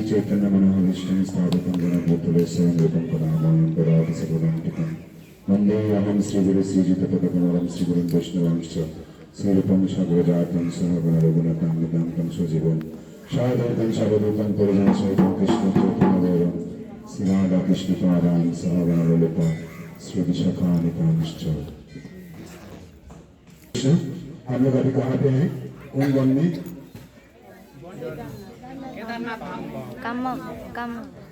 चैतन्य मनोभीष्टं स्थापितं गणभूतले स्वयं कलामयं परादिसगुणान्तिकं वन्देऽहं श्रीगुरु श्रीयुतपदकमलं श्रीगुरुं वैष्णवांश्च श्रीरूपं सगोजातं सहगणरघुनाथान्वितं सजीवं साधुतं सावधूतं परिजनसहितं कृष्णचैतन्यदेवं श्रीराधाकृष्णपादां सहगणललिता श्रीविशाखान्वितांश्च। हम लोग अभी कहाँ पे हैं? कौन वन में?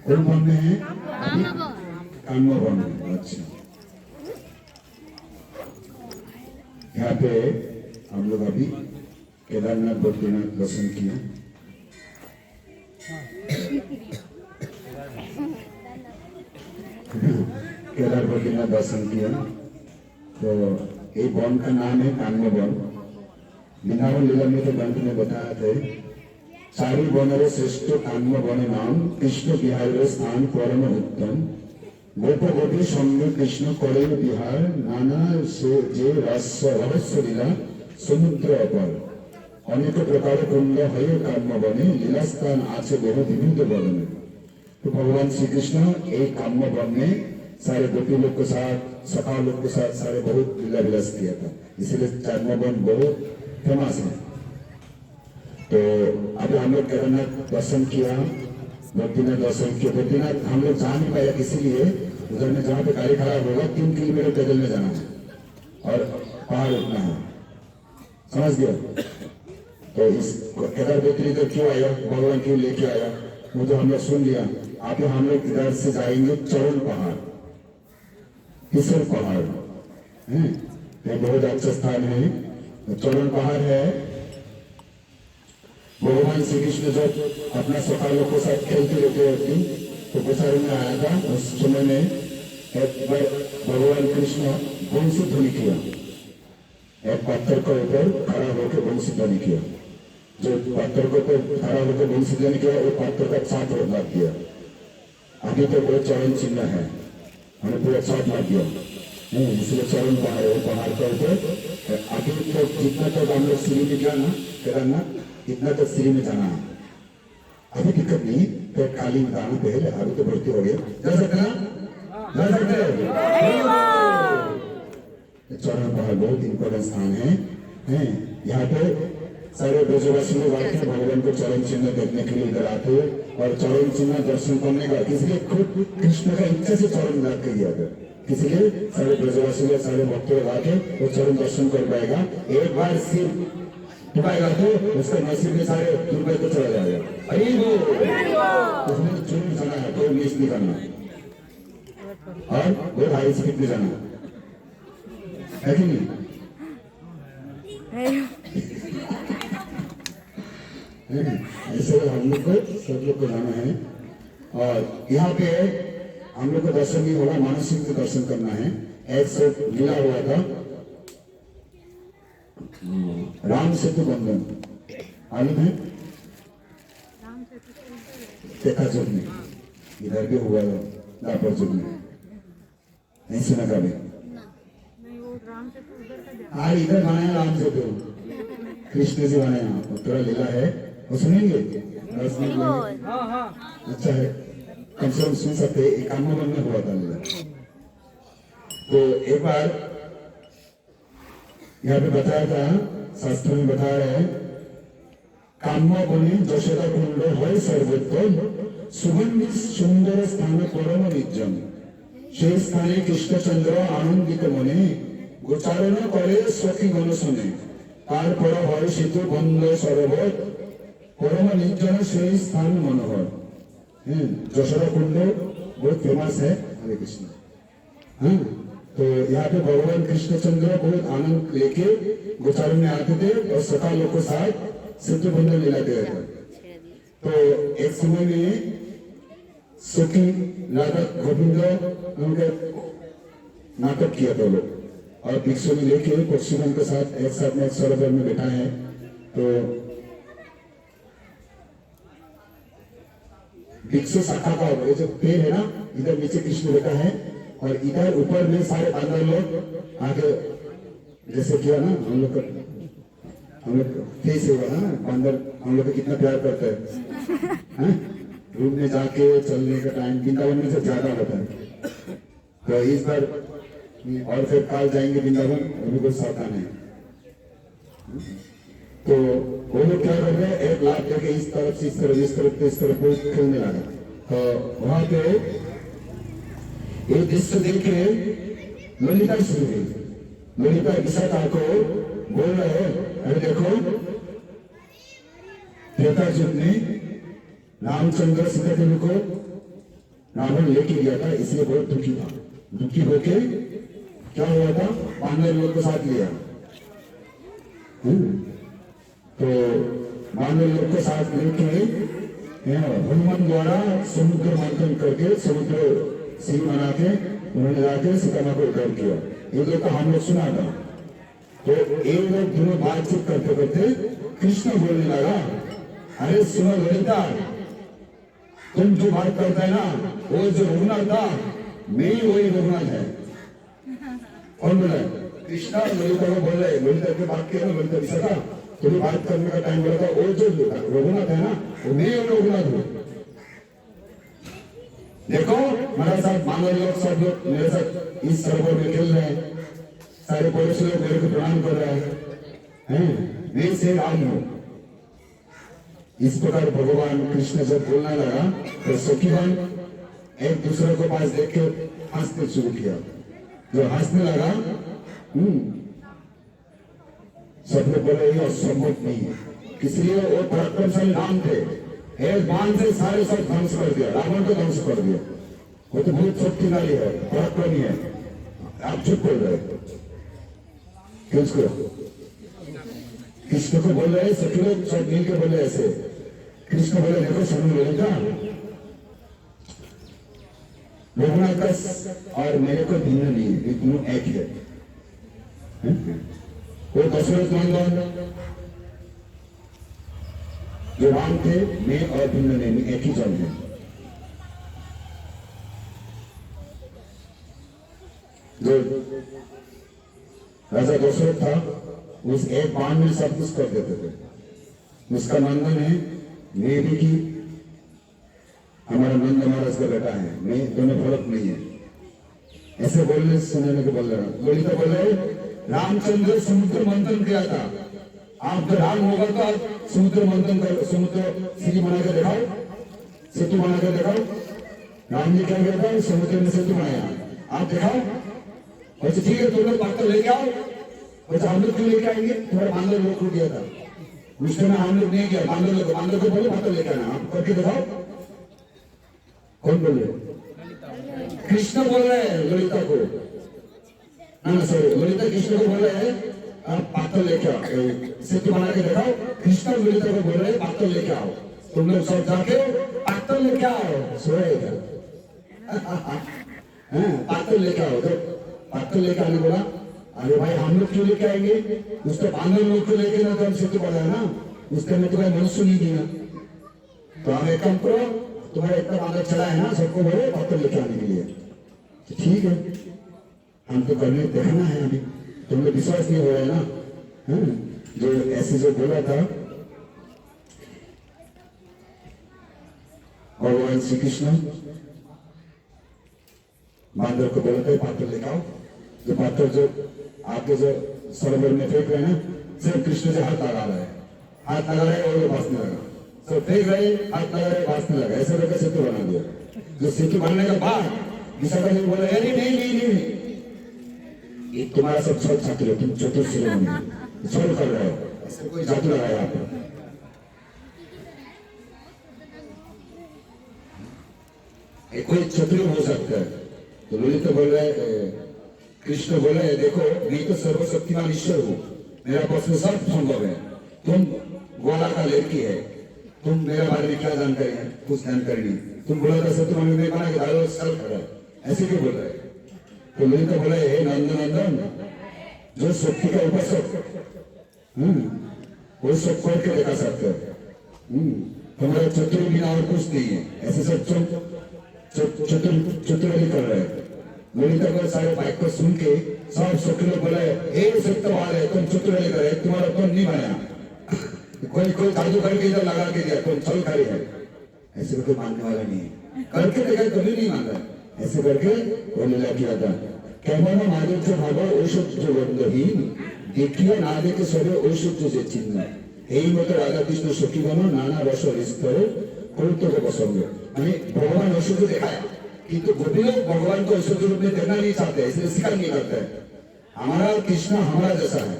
कौन वन में है? काम्य वन। अच्छा, यहाँ पे हम लोग अभी केदारनाथ बद्रीनाथ दर्शन किए। केदार बद्रीनाथ दर्शन किया। तो ये वन का नाम है काम्य वन। वृंदावन लीला में तो ग्रंथ में बताया थे चारि वनर श्रेष्ठ काम्य वन नाम कृष्ण बिहार स्थान परम उत्तम गोप गोपी संग कृष्ण करे बिहार नाना से जे रहस्य लीला समुद्र अपर अनेक प्रकार कुंड है काम्य बने लीला स्थान आछे बहु विविध बने। तो भगवान श्री कृष्ण एक काम्य वन में सारे गोपी लोग के साथ सखा लोग के साथ सारे बहुत लीला विलास किया था, इसलिए काम्य वन बहुत फेमस है। तो अभी हम लोग केदारनाथ दर्शन किया, बद्रीनाथ दर्शन किया। बद्रीनाथ हम लोग जा नहीं पाया, इसीलिए उधर में जहाँ पे गाड़ी खराब होगा 3 किलोमीटर पैदल में जाना है और पहाड़ उठना है, समझ गया? तो इस केदार बद्री इधर क्यों आया, भगवान क्यों लेके आया, वो तो हम लोग सुन लिया। आप हम लोग इधर से जाएंगे चरण पहाड़, किशोर पहाड़ है, ये बहुत अच्छा स्थान है। चरण पहाड़ है। भगवान श्री कृष्ण जब अपना सखा लोग के साथ खेलते रहते थे तो गोसाई में आया था। उस समय में एक बार भगवान कृष्ण वंशी ध्वनि किया, एक पत्थर के ऊपर खड़ा होकर वंशी ध्वनि किया। जो पत्थर के ऊपर खड़ा होकर वंशी ध्वनि किया वो पत्थर का छाप लग गया। अभी तो बहुत चरण चिन्ह है, हमें पूरा छाप लग गया, इसलिए चरण पहाड़ है। पहाड़ के ऊपर अभी तो जितना तक हम लोग सीढ़ी में गया ना केदारनाथ, इतना तक सीढ़ी में जाना है। अभी दिक्कत नहीं, पेट खाली में जाना पहले, अभी तो भर्ती हो गया, जा सकते जा सकते। चरण पहाड़ बहुत इंपॉर्टेंट स्थान है। यहाँ पे सारे ब्रजवासी लोग आते हैं, भगवान को चरण चिन्ह देखने के लिए इधर आते हैं और चरण चिन्ह दर्शन करने का, इसलिए खुद कृष्ण का इच्छा से चरण रख के गया था, इसलिए सारे ब्रजवासी लोग सारे भक्त लोग आके वो चरण दर्शन कर पाएगा। एक बार सिर टुकाएगा तो उसके नसीब में सारे दुर्गा को चला जाएगा। उसमें चुन जाना है, कोई मिस नहीं करना और बहुत हाई स्पीड में जाना है कि नहीं? ऐसे हम लोग को सब लोग को जाना है। और यहाँ पे हम लोग को दर्शन नहीं होगा, मानसिक को दर्शन करना है। एक से मिला हुआ था राम सेतु बंधन, मालूम है? देखा जुग में इधर भी हुआ दापर जुग में, नहीं सुना कभी? हाँ, इधर बनाया राम सेतु, कृष्ण जी बनाया, थोड़ा लीला है, वो सुनेंगे? अच्छा है, कम से कम सुन सकते। काम्य वन में हुआ था लीला। तो एक बार यहाँ पे बताया था, शास्त्र में बता रहे हैं, काम्य बने যশোদা कुंड হয় सर्वोत्तम सुगंधित सुंदर स्थान परम निजम সেই স্থানে কৃষ্ণচন্দ্র আনন্দিত মনে গোচারণ করে সখী গণ শুনে তারপর হয় সেতু বন্ধ সরোবর परम निर्जन से स्थान मनोहर। যশোদা कुंड बहुत फेमस है। हरे कृष्ण। तो यहाँ पे भगवान कृष्णचंद्र बहुत आनंद लेके गोचारण में आते थे और सखा लोग के साथ सेतु बंधन लीला दे रहे थे। तो एक समय में सखी राधा गोविंद उनके नाटक किया था लोग और भिक्षु में लेके पक्षीगण के साथ एक साथ में एक सरोवर में बैठा है। तो भिक्षु शाखा का जो पेड़ है ना, इधर नीचे कृष्ण बैठा है और इधर ऊपर में सारे बांदर लोग आगे, जैसे किया ना हम लोग फेस होगा ना, बांदर हम लोग को कितना प्यार करता है, रूम में जाके चलने का टाइम वृंदावन में से ज्यादा होता है। तो इस बार और फिर कल जाएंगे वृंदावन, अभी कोई सावधान है। तो वो लोग क्या कर रहे हैं, एक लाख देके इस तरफ से इस तरफ, इस तरफ से इस तरफ को खेलने लगा। तो वहां पे एक दृश्य देख के ललिता शुरू हुई। ललिता विशाखा को बोल रहे, अरे देखो त्रेता युग में रामचंद्र सीता देवी को रावण लेके गया था, इसलिए बहुत दुखी था। दुखी होके क्या हुआ था, वानर लोग को साथ लिया। तो वानर लोग को साथ लेके हनुमान द्वारा समुद्र मंथन करके समुद्र सिंह बना के उन्होंने जाके सीता माँ को उद्धार किया। ये लोग तो हम लोग सुना था। तो एक लोग दोनों बातचीत करते करते कृष्ण बोलने लगा, अरे सुनो ललिता, तुम जो बात करता है ना, वो जो रघुनाथ था, मैं ही वही रघुनाथ है। कौन बोला? कृष्णा ललिता को बोल रहे, ललिता की बात किया ना, ललिता विशाखा तुम्हें बात करने का टाइम बोला था, वो जो रघुनाथ है ना, वो मैं रघुनाथ हूँ। देखो मेरे साथ मानव लोग, सब लोग मेरे साथ इस सरोवर में खेल रहे हैं, सारे पड़ोसी लोग मेरे को प्रणाम कर रहे हैं, मैं से राम हूँ। इस प्रकार भगवान कृष्ण जब बोलने लगा तो सखीगण एक दूसरे को पास देख के हंसने शुरू किया। जो हंसने लगा, सब लोग बोले ये असंभव नहीं है, इसलिए वो पराक्रमशाली राम थे, एक बाण से सारे सब ध्वंस कर दिया, रावण को ध्वंस कर दिया। वो तो बहुत शक्तिशाली है, पराक्रमी है। आप चुप बोल रहे किसको? कृष्ण को बोल रहे, सखी लोग सब मिल के बोले ऐसे। कृष्ण बोले, देखो सुनो ललिता, रघुनाथ और मेरे को भिन्न नहीं है, दोनों एक है। वो दशरथ नंदन जो राम थे, मैं और भिन्न नहीं, एक ही जन है। जो राजा दशरथ था, उस एक बाण में सब कुछ कर देते थे। उसका नंदन है, मैं भी की, हमारा नंद महाराज का बेटा है, मैं दोनों फर्क नहीं है। ऐसे बोलने सुनने को बोल रहा। ललिता बोल रहे, रामचंद्र समुद्र मंथन किया था, आप तो राम होगा तो आप समुद्र मंथन कर, समुद्र सीढ़ी बना के दिखाओ, सेतु बना के दिखाओ। राम जी क्या किया था, समुद्र में सेतु बनाया, आप दिखाओ। अच्छा ठीक है, तुम लोग पत्थर लेके आओ। अच्छा हम लोग क्यों लेके आएंगे, तुम्हारा बांधर लोग को दिया था, विष्णु ने हम लोग नहीं किया, बांधर को बोले पत्थर लेके आना, आप करके दिखाओ। कौन बोल रहे? कृष्ण बोल रहे हैं ललिता को, ना सॉरी, ललिता कृष्ण को बोल रहे हैं आप पत्थर लेके आओ, सेतु बना के दिखाओ। कृष्ण ललिता को बोल रहे हैं पत्थर लेके आओ, तुम लोग सब जाके पत्थर लेके आओ। सोएगा पत्थर लेके आओ। तो पत्थर लेके आने बोला, अरे भाई हम लोग क्यों लेके आएंगे, उसको बांधर लोग को लेके ना, तो हम सेतु बनाया ना, उसके में तुम्हें मनुष्य नहीं दिया। तो हम एक काम करो, तुम्हारा इतना बांधर चला है ना, सबको बोले पत्थर लेके आने के लिए। तो ठीक है, हम तो करने देखना है, अभी तुम लोग विश्वास नहीं हो रहा है ना। जो ऐसे जो बोला था भगवान श्री कृष्ण, बांदर को बोलते हैं पत्थर लेके आओ। जो पत्थर जो आपके जो सरोवर में फेंक रहे हैं ना, सिर्फ कृष्ण से हाथ लगा रहा है, हाथ लगा रहे और वो भासने लगा, सब फेंक रहे, हाथ लगा रहे, भासने लगा, ऐसे करके सेतु बना दिया। जो सेतु बनने के बाद विशाखा जी बोला, अरे नहीं नहीं नहीं, ये तुम्हारा सब छल छात्र है, तुम चतुर शिरोमणि छल कर रहे हो, ऐसे कोई जादू लगाया आप। कोई चतुर हो सकता है। तो ललिता बोल रहे, कृष्ण बोले, देखो मैं तो सर्वशक्तिमान ईश्वर हूँ, मेरा पास में सब संभव है, तुम ग्वाला का लड़की है, तुम मेरे बारे में क्या जानकारी है, कुछ जानकारी नहीं, तुम बोला था सत्य में बना के डालो साल खड़ा, ऐसे क्यों बोल रहे? तो ललिता बोले, हे नंदन नंदन, जो शक्ति का उपासक वो सब करके दिखा सकते हैं, तुम्हारा चतुर बिना और कुछ नहीं है, ऐसे सब चतुराई कर रहे हैं। ललिता को सारे बाइक को सुन के सब शक्ति बोले, एक सत्य वाले है, तुम चतुराई कर रहे, तुम्हारा कौन नहीं बनाया, कोई कोई जादू करके इधर लगा के दिया, तुम छल खड़ी है, ऐसे कोई मानने वाला नहीं है, करके देखा कभी नहीं मान रहा। ऐसे करके वो लीला किया था। কেমন মাধুর্য ভাব ঐশ্বর্য গন্ধহীন দেখিও না দেখে সবে ঐশ্বর্য যে চিহ্ন এই মতো রাধা কৃষ্ণ সখীগণ নানা রস স্তরে কৌতুক প্রসঙ্গ মানে भगवान ऐश्वर्य दिखाया किंतु गोपी लोग भगवान को ऐश्वर्य रूप में देखना नहीं चाहते, इसलिए स्वीकार नहीं करते। हमारा कृष्ण हमारा जैसा है,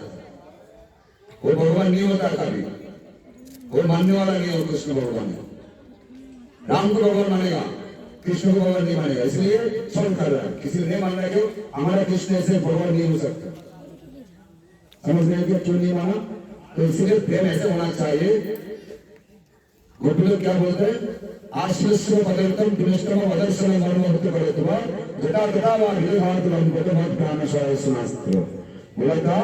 वो भगवान नहीं होता कभी, वो मानने वाला नहीं है। कृष्ण भगवान है, राम को भगवान मानेगा, कृष्ण को भगवान नहीं मानेगा, इसलिए सॉल्व कर रहा है। किसी ने नहीं मान रहा क्यों? हमारा कृष्ण ऐसे भगवान नहीं हो सकता। समझ में आया क्यों नहीं माना? तो इसलिए प्रेम ऐसे होना चाहिए। गोपी लोग क्या बोलते हैं? आश्लेष्य पदार्थम पुनष्टम वदर्शन मर्मभूत करे तुम्हार जटा जटा वा विहार लंबत मत प्राणशय सुनास्त्र। बोला था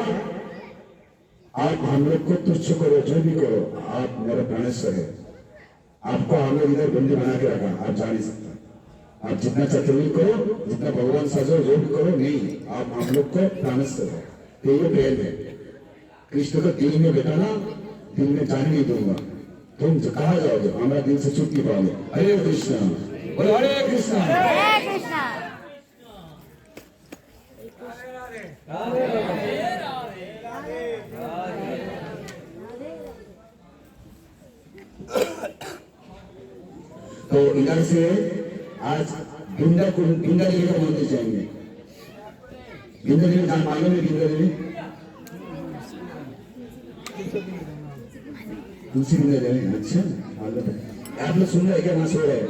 आप हम लोग को तुच्छ करो, जो भी करो, आप मेरा प्राणेश्वर है। आपको हम लोग इधर बंदी बना के रखा, आप जा नहीं सकते। आप जितना चतुर्वी करो, जितना भगवान सजो, जो भी करो, नहीं, आप हम लोग को प्राणेश्वर है। तो ये प्रेम है। कृष्ण को दिल में बैठाना, दिल में जाने नहीं दूंगा। तुम कहा जाओगे? हमारा दिल से छूट नहीं पाओगे। हरे कृष्ण बोलो, हरे कृष्ण हरे कृष्ण। तो इधर से आज बिंदा देवी का मंदिर जाएंगे। बिंदा देवी जान मालूम है? बिंदा देवी दूसरी बिंदा देवी, अच्छा मालूम है। आप लोग सुन रहे क्या? वहां सो रहे हैं?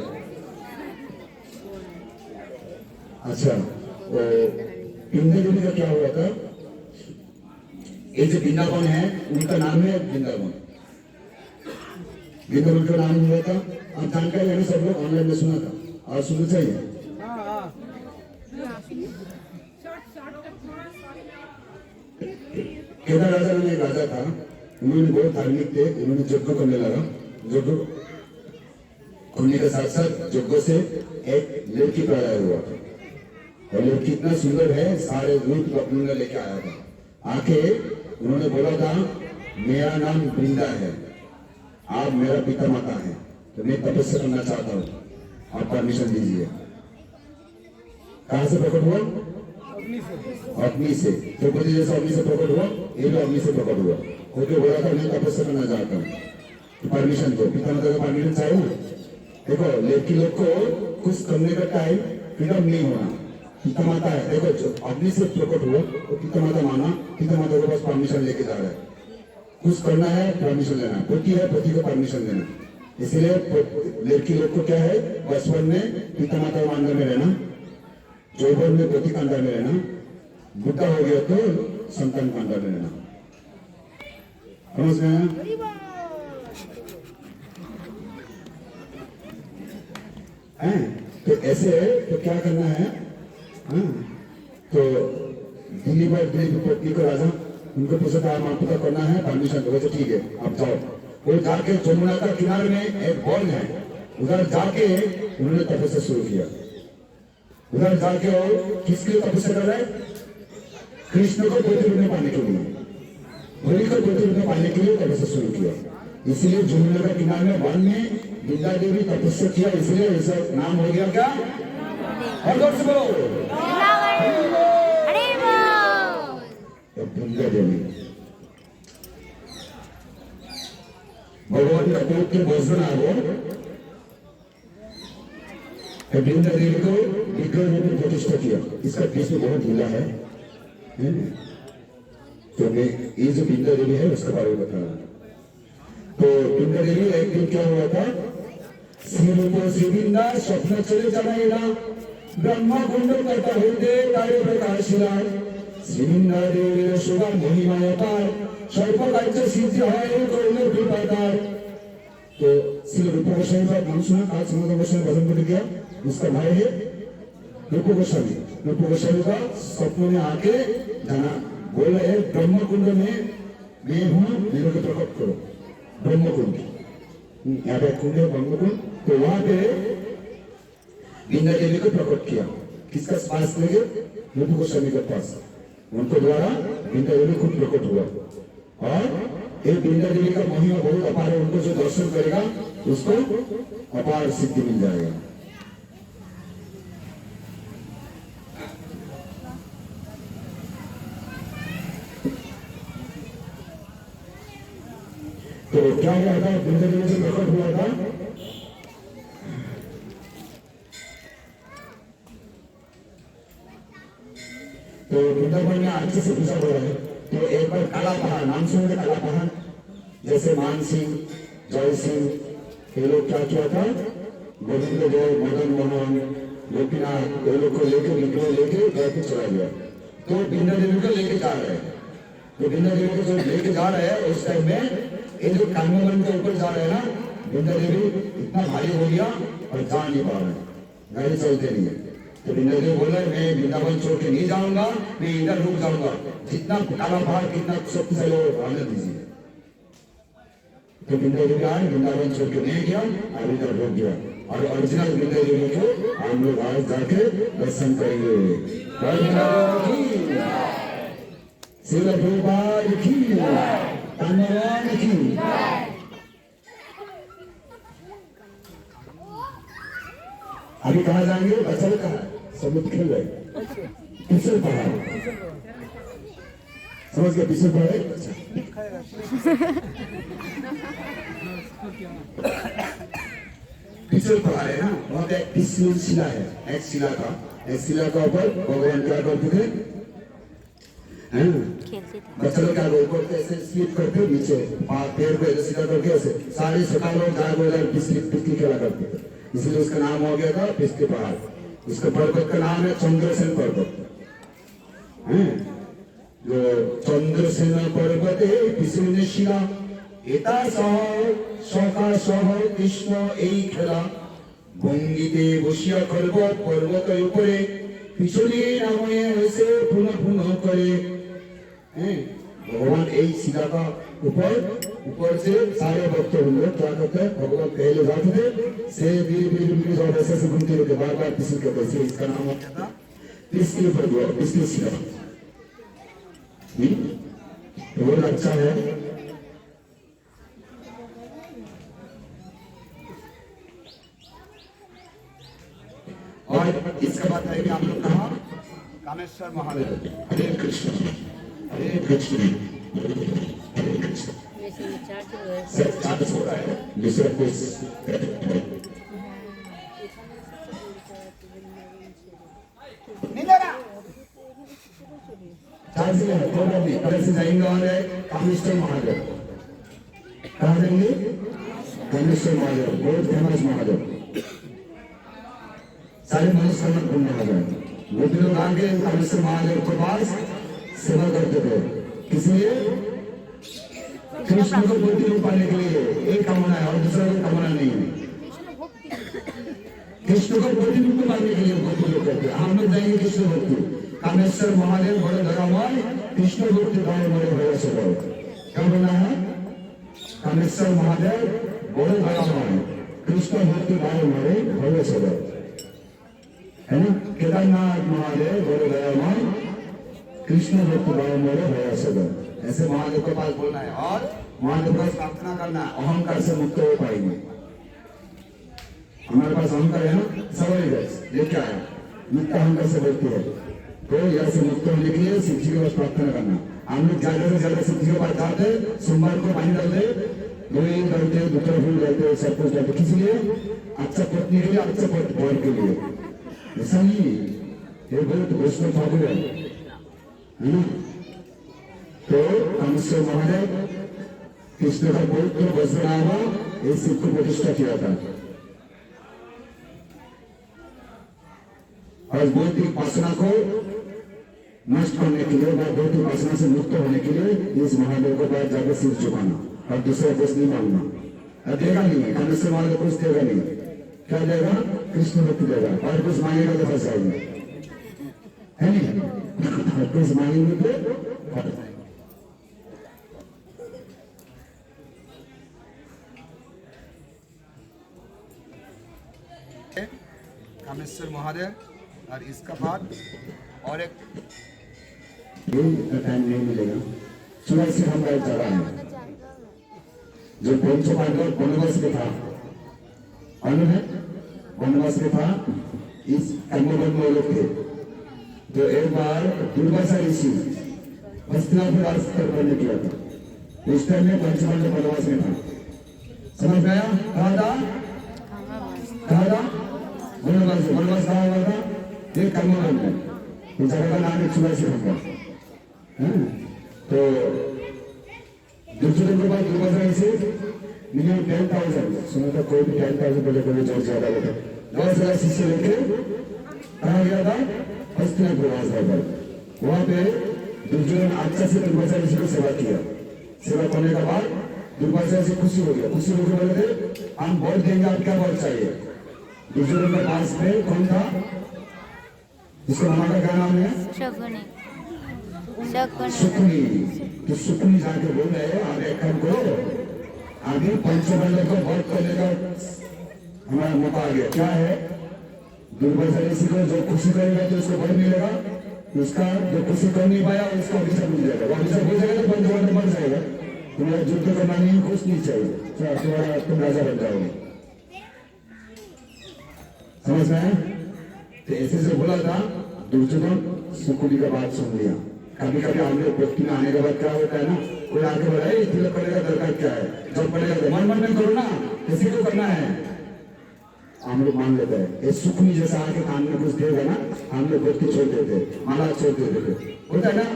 अच्छा, बिंदा देवी का क्या हुआ था? ये जो वृंदावन है उनका नाम है वृंदावन। वृंदावन का नाम हुआ था, आप जानकारी है सब लोग, ऑनलाइन में सुना था और सुनना चाहिए। केदार राजा में एक राजा था, उन्होंने बहुत धार्मिक थे, उन्होंने यज्ञ करने लगा। यज्ञ करने के साथ साथ यज्ञ से एक लड़की पैदा हुआ था और लड़की इतना सुंदर है, सारे रूप अपने लेके आया था। आके उन्होंने बोला था मेरा नाम वृंदा है, आप मेरा पिता माता है, तो मैं तपस्या करना चाहता हूँ, आप परमिशन दीजिए। कहां से प्रकट हुआ? अग्नि से। द्रौपदी जैसा अग्नि से प्रकट हुआ, ये भी अग्नि से प्रकट हुआ। ओके, बोला था मैं तपस्या करना चाहता हूँ, तो परमिशन दो। पिता माता का परमिशन चाहिए ना। देखो लड़की लोग को कुछ करने का टाइम फ्रीडम नहीं होना। पिता माता है, देखो अग्नि से प्रकट हुआ तो पिता माता माना, पिता माता के पास परमिशन लेके जा रहा है। कुछ करना है परमिशन लेना, पति है पति को परमिशन लेना। इसलिए लड़की लोग को क्या है, बचपन में पिता माता के अंडर में रहना, यौवन में पति के अंडर में रहना, बुढ़ा हो गया तो संतान के अंडर में रहना। समझ में आया? तो ऐसे तो क्या करना है? तो दिल्ली पर पत्नी को राजा उनको पूछा था आपको तो करना है परमिशन दो, तो ठीक है आप जाओ। वो जाके जमुना का किनारे में एक बॉल है, उधर जाके उन्होंने तपस्या शुरू किया। उधर जाके वो किसके लिए तपस्या कर रहे हैं? कृष्ण को पति रूप में पाने के लिए, होली को पति रूप में पाने के लिए तपस्या शुरू किया। इसलिए जमुना का किनारे में वन में वृंदा देवी तपस्या किया, इसलिए इसका नाम हो गया क्या? और जोर से बोलो वृंदा देवी। भगवान का पवित्र भजन आवो, वृंदा देवी को विग्रह रूप में प्रतिष्ठा किया। इसका पीछे बहुत लीला है, तो मैं ये जो वृंदा देवी है उसके बारे में बता रहा हूं। तो वृंदा देवी एक दिन क्या हुआ था? श्रीवृंदा स्वप्न चले जाना ब्रह्मा कुंड करता होते तारे प्रकाशिला श्रीवृंदा देवी शुभा महिमा अपार सर्प कार्य सिद्धि है करुण कृपादार। तो श्री रूप गोस्वामी का नाम सुना? आज सनातन गोस्वामी भजन कर गया, उसका भाई है रूप गोस्वामी। रूप गोस्वामी का स्वप्न में आके जाना बोला है ब्रह्म कुंड में मैं हूँ, मेरे को प्रकट करो। ब्रह्म कुंड, यहाँ पे कुंड है ब्रह्म कुंड। तो वहां पे वृंदा देवी को प्रकट किया। किसका पास लेंगे? रूप गोस्वामी के पास। उनको द्वारा वृंदा देवी खुद प्रकट हुआ और ये वृंदा देवी का महिमा बहुत अपार है, उनको जो दर्शन करेगा उसको अपार सिद्धि मिल जाएगा। तो क्या हुआ था, वृंदा देवी से प्रकट हुआ था, तो वृंदावन में अच्छे से पूछा हुआ है। तो एक बार काला पहाड़ नाम सुनोगे, काला पहाड़ जैसे मान सिंह, जय सिंह, ये लोग क्या किया था, गोविंद देव, मदन मोहन, गोपीनाथ, ये लोग को लेकर विग्रह लेके जयपुर चला गया। तो वृंदा देवी को लेके जा रहे हैं, तो वृंदा देवी को जो लेके जा रहे हैं उस टाइम में ये जो कान्मवन के ऊपर जा रहे हैं ना, वृंदा देवी इतना भारी हो गया और जा नहीं पा रहे, गाड़ी चलते नहीं है। तो वृंदा देवी बोले मैं वृंदावन छोड़ के नहीं जाऊंगा, मैं इधर रुक जाऊंगा, जितना काला पहाड़ कितना शक्तिशाली हो आने दीजिए। तो वृंदा देवी आए, वृंदावन छोड़ के नहीं गया और इधर रुक गया। और ओरिजिनल वृंदा देवी को हम लोग आज जाके दर्शन करेंगे। शिव प्रभुपाद की, धन्यवाद की। अभी कहाँ जाएंगे, बचल कहाँ, समुद्र खेल रहे, पिछल पहाड़, समझ गए, पिछल पहाड़। पिछल पहाड़ है ना, वहाँ पे पिछल शिला है, एक शिला का ऊपर भगवान क्या करते थे, बच्चों क्या करते, ऐसे स्लिप करते नीचे, पैर को ऐसे सीधा करके ऐसे सारे सकाल लोग जाए बोले पिछली खेला करते थे, इसलिए उसका नाम हो गया था पिछले पहाड़। इसका पर्वत का नाम है चंद्रसेन पर्वत, जो चंद्रसेन पर्वत है पिछले शिला, एता सखा सह कृष्ण এই খেলা, ভঙ্গিতে বসিয়া করব পর্বতের উপরে, পিছনে নামে এসে পুনঃ পুনঃ করে। भगवान एक शिला का ऊपर से सारे भक्त लोग क्या करते हैं, भगवान पहले जाते थे, से धीरे धीरे और ऐसे से घूमते रहते, बार बार पिछले करते, इसलिए इसका नाम हो गया था पिछले पर्वत, पिछले शिला। तो बहुत अच्छा है। और इसके बाद करेंगे हम लोग कहाँ, कामेश्वर महादेव। हरे कृष्ण हरे कृष्ण हरे कृष्ण। सर चार्ज हो रहा है दूसरा कुछ नहीं लगा, चार्ज नहीं है, कोई नहीं। पहले से जाएंगे और कामेश्वर महादेव, कहाँ जाएंगे, कामेश्वर महादेव, बहुत फेमस महादेव, सारे मनुष्य घूमने आ जाए। वो भी लोग आगे कामेश्वर महादेव के पास सेवा करते थे, किसलिए, कृष्ण को बुद्धि रूप पाने के लिए, एक कामना है और दूसरा कोई कामना नहीं है। कृष्ण को बुद्धि रूप पाने के लिए बुद्धि लोग कहते हैं, हम लोग जाएंगे कृष्ण भक्ति। कामेश्वर महादेव बड़े भगवान कृष्ण भक्ति भाई बड़े भैया से बोलो, क्या बोलना है, कामेश्वर महादेव बड़े भगवान कृष्ण भक्ति भाई बड़े भैया से बोलो, है ना। केदारनाथ महादेव बड़े भगवान कृष्ण भक्ति भाव मेरे भया सदन, ऐसे महादेव के पास बोलना है और महादेव का प्रार्थना करना है, अहंकार से मुक्त हो पाएंगे। हमारे पास अहंकार है ना, सवाल लेके आया, मुक्त अहंकार से बढ़ती है, तो यहाँ से मुक्त होने के लिए शिव जी के पास प्रार्थना करना। हम लोग ज्यादा से ज्यादा शिव जी के पास जाते, सोमवार को पानी डालते, गोली डालते, दूसरा फूल डालते, सब कुछ डालते, किस लिए, अच्छा पत्नी के लिए, अच्छा वर के लिए, ऐसा नहीं, ये बहुत वैष्णव ठाकुर है ना। तो कामेश्वर महादेव कृष्ण का पवित्र वज्रनामा इस शिव को प्रतिष्ठा किया था। और भौतिक वासना को नष्ट करने के लिए, भौतिक वासना से मुक्त होने के लिए इस महादेव को पास जाकर सिर झुकाना और दूसरा कुछ नहीं मांगना। देगा नहीं, कामेश्वर महादेव कुछ देगा नहीं, क्या देगा, कृष्ण भक्ति देगा, और कुछ मांगेगा तो फंस जाएंगे, है नहीं, कुछ मांगेंगे तो कामेश्वर महादेव। और इसका बाद और एक टाइम नहीं मिलेगा, सुबह से हमारा जगह है, जो पंच पांडव वनवास में था, मालूम है वनवास में था, इस कर्मवन में वो लोग थे। तो एक बार दुर्वासा ऋषि हस्तिनापुर राज करने किया था, उस टाइम में पंच पांडव वनवास में था। समझ में आया? कहा था वनवास, वनवास कहा हुआ था, ये कर्मवन है, इस जगह का नाम एक सुना से होगा। तो दुर्योधन के बाद दुर्वासा ऋषि मिनिमम 10,000 सुना था, कोई भी 10,000 बोले कभी जोर ज्यादा होता, 10,000 शिष्य लेके कहा गया था हस्तिनापुर राज। वहां पे दुर्योधन अच्छा से दुर्वासा ऋषि को सेवा किया। सेवा करने के बाद दुर्वासा ऋषि खुशी हो गया, खुशी होकर बोले थे हम वोट देंगे, आप क्या वोट चाहिए? दुर्योधन के पास में कौन था जिसका मामा का क्या नाम है? सुकुनी। तो सुकुनी जाके बोल रहे आप एक काम करो, आगे पंचपांडव को वोट करने का हमारा मौका आ गया। क्या है? दुर्वासा ऋषि को जो खुशी करेगा तो उसको वोट मिलेगा, उसका जो खुशी कर नहीं पाया उसको अभिशाप मिल जाएगा, वो अभिशाप हो जाएगा तो पंचपांडव मर जाएगा। तुम्हारा युद्ध करना नहीं, कुछ नहीं चाहिए, तुम्हारा तुम राजा बन जाओगे। समझ में आया? तो ऐसे से बोला था दुर्योधन सुकुनी का बात सुन लिया। कभी कभी हम लोग व्यक्ति में आने के बाद क्या होता है ना, कोई आगे बोला तिलक करने का दरकार क्या है, जब पड़ेगा तो मन में करो ना, किसी को करना है, हम लोग मान लेते हैं। ये सुकुनी जैसा आके कान में कुछ देगा ना, हम लोग व्यक्ति छोड़ देते, माला छोड़ देते, होता है ना।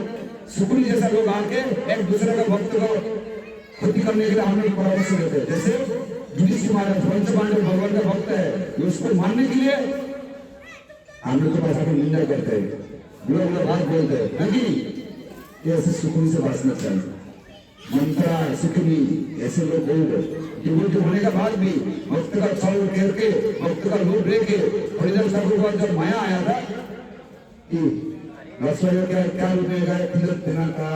सुकुनी जैसा लोग आके एक दूसरे का भक्त को क्षति करने के लिए हम लोग परामर्श देते हैं। जैसे युधिष्ठिर महाराज पंच पांडव भगवान का भक्त है, उसको मानने के लिए हम लोग के पास आकर निंदा करते हैं, लोग बात बोलते हैं नहीं, ऐसे सुकुनी से बचना चाहिए। मंत्रा सुकुनी ऐसे लोग बोल रहे, डिवोटी होने के बाद भी भक्त का छल करके, भक्त का रूप लेके हरिदास ठाकुर का जब माया आया था कि रसोई क्या रूप में गए, तिलक देना था,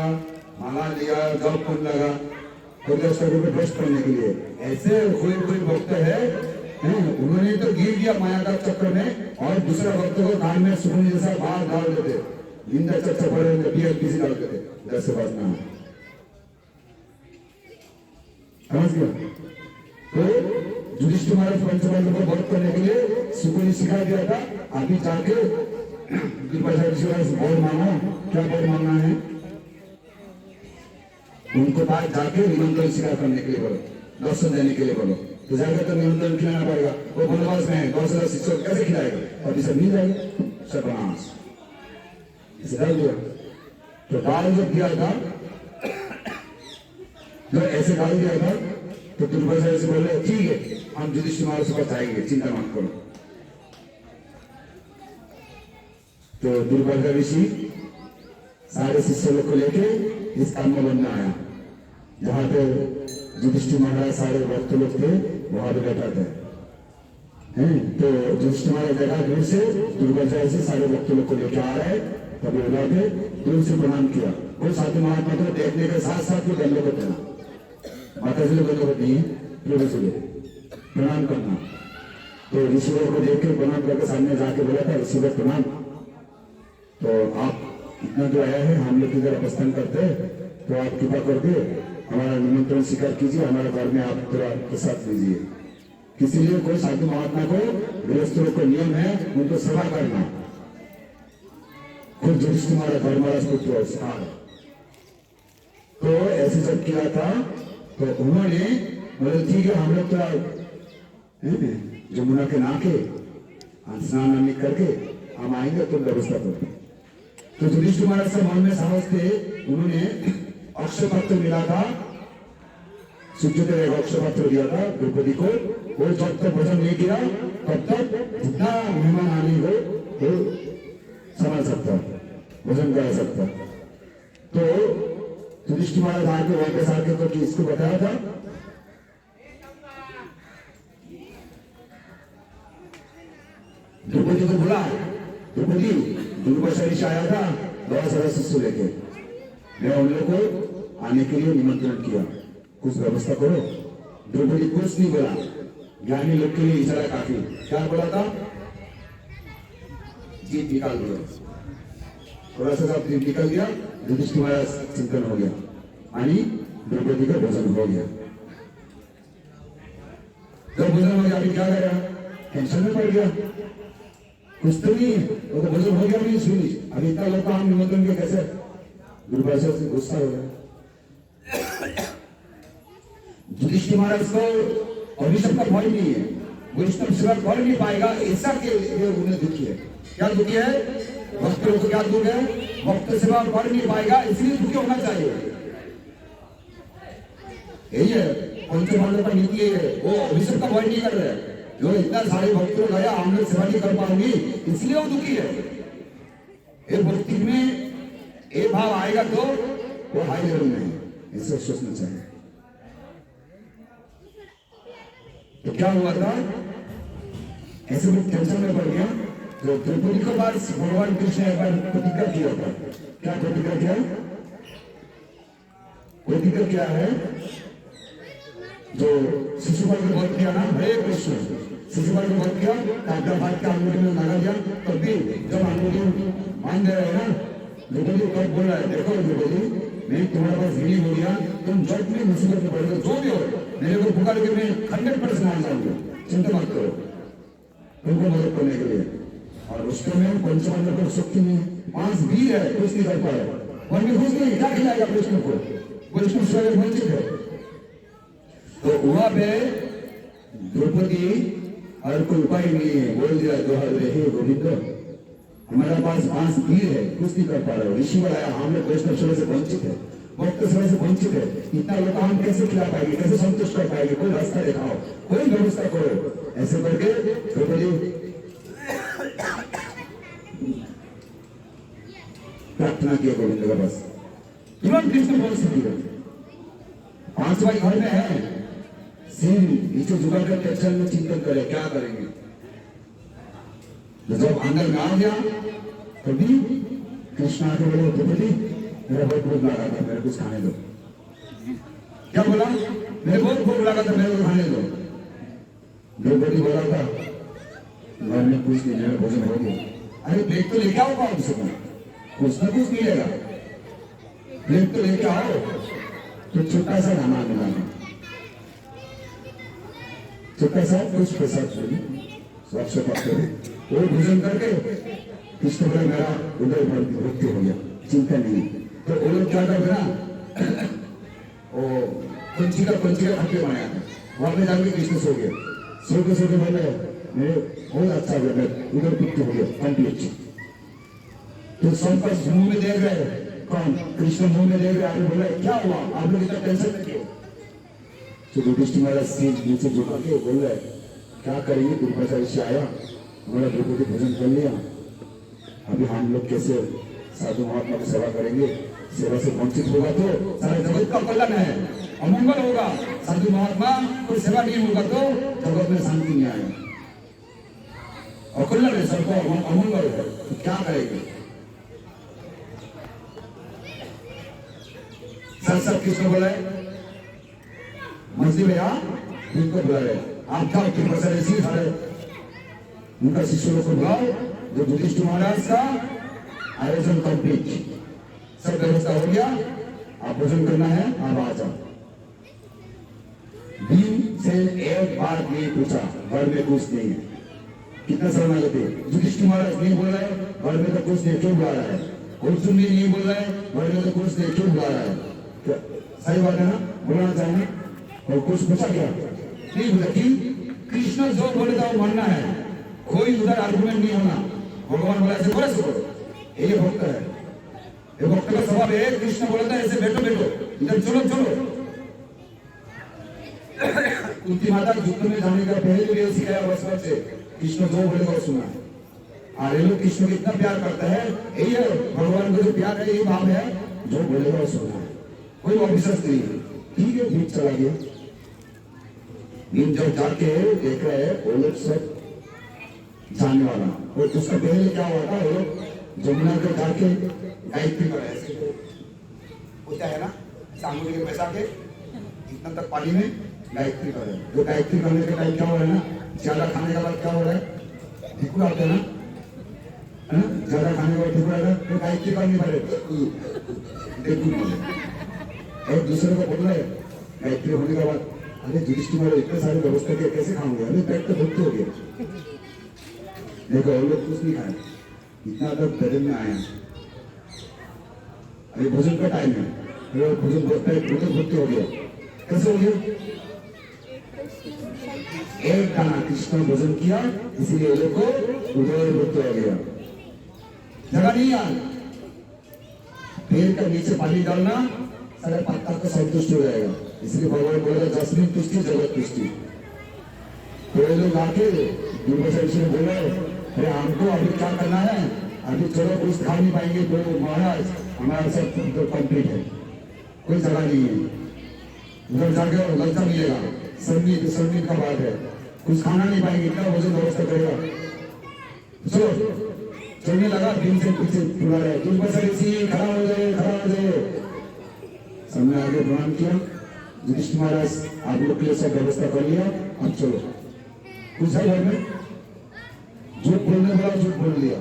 माला लिया, जब फूल लगा हरिदास ठाकुर को भ्रष्ट करने के लिए। ऐसे कोई भक्त है, उन्होंने तो गिर दिया माया का चक्कर में, और दूसरा भक्त को कान में सुकुनी जैसा बाहर डाल देते, निंदा चर्चा पड़े किसी डाल देते, इधर से बचना है। समझ गया? तो युधिष्ठिर महाराज पंचपांडव को वध करने के लिए सुकुनी सिखा दिया था, अभी जाके दुर्वासा ऋषि वर मांगो, क्या वर मांगना है? उनको पास जाके निमंत्रण स्वीकार करने के लिए बोलो, दर्शन देने के लिए बोलो। तो जाकर तो निमंत्रण खिलाना पड़ेगा, वो वनवास में है, 10,000 शिष्यों कैसे खिलाएगा? और इसे मिल जाएगा सर्वनाश, इसे डाल दिया। तो डाल जब दिया था, जब ऐसे डाल दिया था तो दुर्वासा ऋषि बोले ठीक है, हम युधिष्ठिर महाराज के पास जाएंगे, चिंता मत करो। तो दुर्वासा ऋषि सारे शिष्य लोग को लेके इस काम में बनना आया, जहाँ पे युधिष्ठिर महाराज सारे भक्त लोग थे, वहां पे बैठा थे। तो युधिष्ठिर महाराज देखा दूर से दुर्वासा ऋषि सारे भक्त लोग को लेके आ रहे, तभी उन्होंने पे दूर से प्रणाम किया। वो साधु महात्मा को देखने के साथ साथ वो दंडवत देना, माता जी लोग दंडवत नहीं है, प्रणाम करना। तो ऋषिवर को देख के प्रणाम करके सामने जाके बोला था, ऋषिवर प्रणाम, तो आप इतना जो आया है हम लोग इधर अवस्थान करते हैं, तो आप कृपा करके हमारा निमंत्रण स्वीकार कीजिए, हमारे घर में आप थोड़ा प्रसाद लीजिए। किसी लिए कोई साधु महात्मा को गृहस्थों को नियम है उनको सेवा करना, खुद युधिष्ठिर महाराज धर्मराज पुत्र सिखा। तो ऐसे जब किया था तो उन्होंने बोले ठीक है, हम लोग तो जमुना के नाके स्नान करके हम आएंगे, तुम व्यवस्था करो। तो युधिष्ठिर महाराज के मन में साहस थे, उन्होंने अक्षय पत्र मिला था, सूर्योदय एक अक्षय पत्र दिया था द्रौपदी को, वो जब तक भोजन नहीं किया तब तक जितना मेहमान आने को वो संभाल सकता, भोजन करा सकता। तो युधिष्ठिर महाराज आके वापस आके तो इसको बताया था, द्रौपदी को बुला, द्रौपदी दुर्वासा ऋषि आया था 10,000 शिष्य लेके, मैं उन लोगों को आने के लिए निमंत्रण किया, कुछ व्यवस्था करो। द्रौपदी कुछ नहीं बोला, ज्ञानी लोग के लिए इशारा काफी। क्या बोला था? जीत निकाल दिया, थोड़ा सा जीत निकल गया, युधिष्ठिर महाराज चिंतन हो गया, यानी द्रौपदी का भोजन हो गया। जब भोजन हो गया अभी क्या करेगा, टेंशन में पड़ गया, कुछ तो नहीं, वो तो भोजन हो गया नहीं सुनी, अभी इतना लोग हम निमंत्रण के कैसे दुर्भाषा से गुस्सा हो गया। युधिष्ठिर महाराज को अभिषेक का फल नहीं है, वैष्णव सेवा कर नहीं पाएगा, ऐसा के लिए उन्हें दुखी है। क्या दुखी है? भक्तों को क्या दुख है? भक्त सेवा कर नहीं पाएगा इसलिए दुखी होना चाहिए। यही है पंचपांडव का नीति है, वो अभिषेक का भय नहीं कर रहे, जो इतना सारे भक्तों गया हम लोग सेवा नहीं कर पाऊंगी इसलिए वो दुखी है। एक भक्ति में एक भाव आएगा तो वो हाई लेवल में है, ऐसा सोचना चाहिए। तो क्या हुआ था, ऐसे भी टेंशन में पड़ गया। तो द्रौपदी के बाद भगवान कृष्ण एक बार प्रतिज्ञा किया था। क्या प्रतिज्ञा किया? प्रतिज्ञा क्या है, जो शिशुपाल को वध किया ना, हरे कृष्ण, शिशुपाल को वध किया, काटा भाग के अंगूठी में लगा दिया, तब भी जब अंगूठी मान गए है ना, द्रौपदी को बोल रहा है, देखो द्रौपदी मैं तुम्हारे पास ऋणी हो गया, तुम जब में मुसीबत में पड़ गए, जो भी हो मेरे को पुकार के मैं 100% मान जाऊंगा, चिंता मत करो, तुमको मदद करने के लिए। और उसके में पंचपांडव को शक्ति में 5 भी है, कुछ नहीं कर पाया, और मैं खुश नहीं, क्या खिलाएगा कृष्ण को, वैष्णव सेवा में वंचित है। तो वहां पे द्रौपदी और कोई उपाय नहीं है, बोल दिया जोहर रे हे गोविंद, हमारे पास 5 वीर है, कुछ नहीं कर पा रहे, ऋषि बनाया, हम लोग वैष्णव सेवा से वंचित है, भक्त सेवा से वंचित है, इतना लोग हम कैसे खिला पाएंगे, कैसे संतुष्ट कर पाएंगे, कोई रास्ता दिखाओ, कोई व्यवस्था करो। ऐसे करके द्रौपदी प्रार्थना किया गोविंद का पास, तुरंत कृष्ण बोल सकती है। 5 भाई घर में है, सिर नीचे झुकाकर टेंशन में चिंतन करे क्या करेंगे। तो जब अंदर में आ गया तभी कृष्ण आके बोले द्रौपदी मेरा बहुत भूख लगा था, मेरे कुछ खाने दो। क्या बोला? मेरे बहुत भूख लगा था, मेरे को खाने दो। द्रौपदी बोला था घर में कुछ नहीं, मेरा भोजन हो गया। अरे प्लेट तो लेके आओ कौन से, कुछ ना कुछ मिलेगा, प्लेट तो लेके आओ। तो छोटा सा खाना मिलाना, छोटा सा कुछ पैसा सबसे पकड़े, वो भोजन करके कृष्ण बोले मेरा उदय भक्ति हो गया, चिंता नहीं। तो वो लोग क्या करते ना, वो पंची का खट्टे बनाया था, वहां पे जाके कृष्ण सो गए, सो के बोले मेरे बहुत अच्छा हो गया, उधर भक्ति हो गया कंप्लीट। तो सब मुंह में देख रहे, कौन? कृष्ण मुंह में देख रहे, आगे बोला क्या हुआ, आप लोग इतना टेंशन में क्यों? तो युधिष्ठिर महाराज सिर नीचे झुका के बोल रहे क्या करेंगे, दुर्भाषा ऋषि आया, हमारा द्रौपदी भोजन कर लिया, अभी हम लोग कैसे साधु महात्मा की सेवा करेंगे, सेवा से वंचित होगा तो सारे जगत का कल्याण है, अमंगल होगा, साधु महात्मा कोई सेवा नहीं होगा तो जगत में शांति नहीं आएगा, अकल्याण है, सबको अमंगल है, तो क्या करेंगे। सब कृष्ण बोले मस्जिद में उनको बुला रहे, आप क्या उनका शिष्यों को बुलाओ, जो युधिष्ठिर महाराज का आयोजन कंप्लीट, सब व्यवस्था हो गया, आप भोजन करना है, आप आ जाओ। भीम से एक बार नहीं पूछा, घर में कुछ नहीं है, कितना समय लेते, युधिष्ठिर महाराज नहीं बोल रहे, घर में तो कुछ नहीं, क्यों बुला रहा है, अर्जुन भी नहीं बोल रहे, घर में तो कुछ नहीं, क्यों बुला रहा है। सही बात है ना, बुलाना चाहिए। और कुछ पूछा क्या? नहीं बोला कि कृष्ण जो बोले था वो मानना है, कोई उधर आर्गुमेंट नहीं होना, भगवान बोला ऐसे बोले सो, ये भक्त है, ये भक्त का स्वभाव है, कृष्ण बोला था ऐसे बैठो इधर चलो। कुंती माता युद्ध में जाने का पहले भी सिखाया बचपन से, कृष्ण जो बोले वो सुना। और ये लोग कृष्ण को इतना प्यार करता है, यही है भगवान को जो प्यार है, यही भाव है, जो बोलेगा वो सुना, कोई अविश्वास नहीं है। ठीक है, भीम चला गया, भीम जब जाके देख रहे वो लोग सब जाने वाला, और उसका पहले क्या हुआ था, वो लोग जमुना के जाके गायत्री कर रहे होता है ना, सांगुली के बैसा के इतना तक पानी में गायत्री कर रहे, जो गायत्री करने के टाइम क्या हो रहा है ना, ज्यादा खाने के बाद क्या हो रहा है, ठिकुरा होता है ना, ज्यादा खाने के बाद ठिकुरा है, तो गायत्री करनी पड़े, एक दूसरे को बोल रहे गायत्री होने के बाद अरे युधिष्ठिर महाराज इतने सारे व्यवस्था के कैसे खाओगे? अरे पेट तो भुगते हो गया। देखो वो लोग कुछ नहीं खाए, इतना तक बदन में आया। अरे भोजन का टाइम है, अरे भोजन भुगते हो गया। कैसे हो गया? एक दाना कृष्ण भोजन किया, इसीलिए ये लोग को उदय भुगते हो गया। जगह नहीं यार, पेड़ का नीचे पानी डालना सारे पत्ता को संतुष्ट हो जाएगा। इसलिए भगवान बोला जस्मिन तुष्टि जगत तुष्टि। तो ये लोग आके दुर्वासा ऋषि ने बोला, अरे हमको अभी क्या करना है? अभी चलो कुछ खा नहीं पाएंगे तो महाराज हमारा सब तो कंप्लीट है, कोई जगह नहीं है, उधर जाके लज्जा मिलेगा। संगीत का बात है, कुछ खाना नहीं पाएंगे, इतना भोजन व्यवस्था करेगा। चलो चलने लगा, दिन से पीछे बुला रहे, दुर्वासा ऋषि खड़ा हो जाए। सबने आगे प्रणाम किया। युधिष्ठिर महाराज आप लोग के लिए सब व्यवस्था कर लिया, अब चलो। कुछ है घर में, झूठ बोलने वाला झूठ बोल दिया।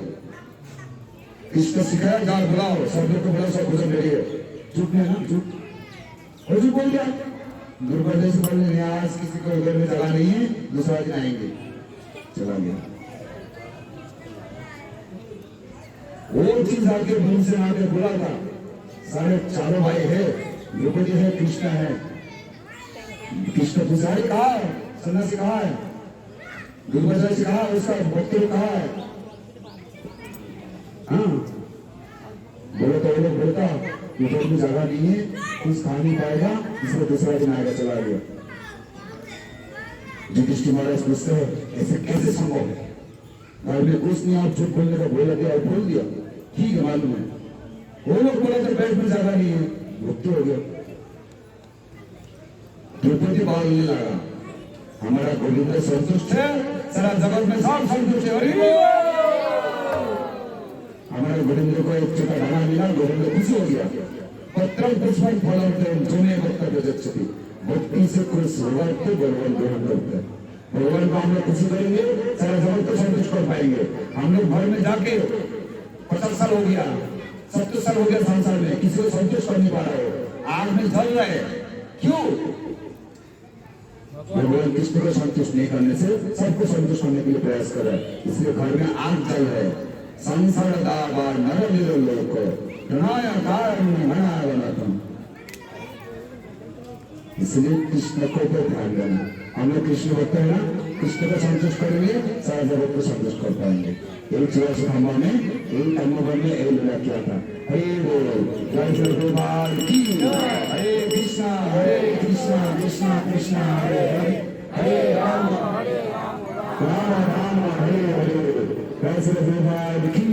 किसको सिखाया? जाओ बुलाओ, सब लोग को बुलाओ, सब भोजन रेडी है। झूठ नहीं ना, झूठ और झूठ बोल दिया। दुर्वासा से बोलने आज किसी को घर में जगह नहीं है, दूसरा दिन आएंगे, चला गया। वो चीज आके भूल से आके बोला था, सारे चारों भाई है, द्रौपदी है, कृष्ण है। कृष्ण पुजारी कहा है, सन्यासी कहा है, दुर्वासा से कहा है, उसका भक्ति कहा है। हाँ बोलो तो वो लोग बोलता उधर में जगह नहीं है, कुछ खा नहीं पाएगा, इसलिए दूसरा दिन आएगा, चला गया। युधिष्ठिर महाराज पूछते हैं ऐसे कैसे संभव है? घर में कुछ नहीं, आप झूठ बोलने का बोला दिया और बोल दिया, ठीक है मालूम है। वो लोग बोला तो पेट में जगह नहीं है, भुगते हो गया। द्रौपदी बोलने लगा, हमारा गोविंद संतुष्ट है, सारा जगत में सब संतुष्ट है। अरे हमारे गोविंद को एक छोटा गाना मिला, गोविंद खुशी हो गया। पत्रम पुष्पम फलम जमे वक्तव्य गच्छति, भक्ति से खुश होगा तो भगवान ग्रहण करते हैं। भगवान को हम लोग खुशी करेंगे, सारा जगत को संतुष्ट कर पाएंगे। हम लोग घर में जाके 50 साल हो गया, 70 साल हो गया संसार में, किसी को संतुष्ट कर नहीं पा रहे हो, आग में जल रहे, क्यों? भगवान कृष्ण को संतुष्ट नहीं करने से सबको संतुष्ट करने के लिए प्रयास कर रहे हैं, इसलिए घर में आग जल रहे। संसार दाबार नर निरो लोक प्रणय कारण बनातम, इसलिए कृष्ण को तो ध्यान देना। हम लोग कृष्ण भक्त है ना, कृष्ण को संतुष्ट करेंगे, सारा जगत को संतुष्ट कर पाएंगे। एक 84 खंबा में एक कर्मभर में एक लीला किया था। हरे बोल जय श्री गोपाल की, हरे कृष्णा कृष्णा कृष्णा हरे हरे, हरे राम राम राम हरे हरे, जय श्री गोपाल की।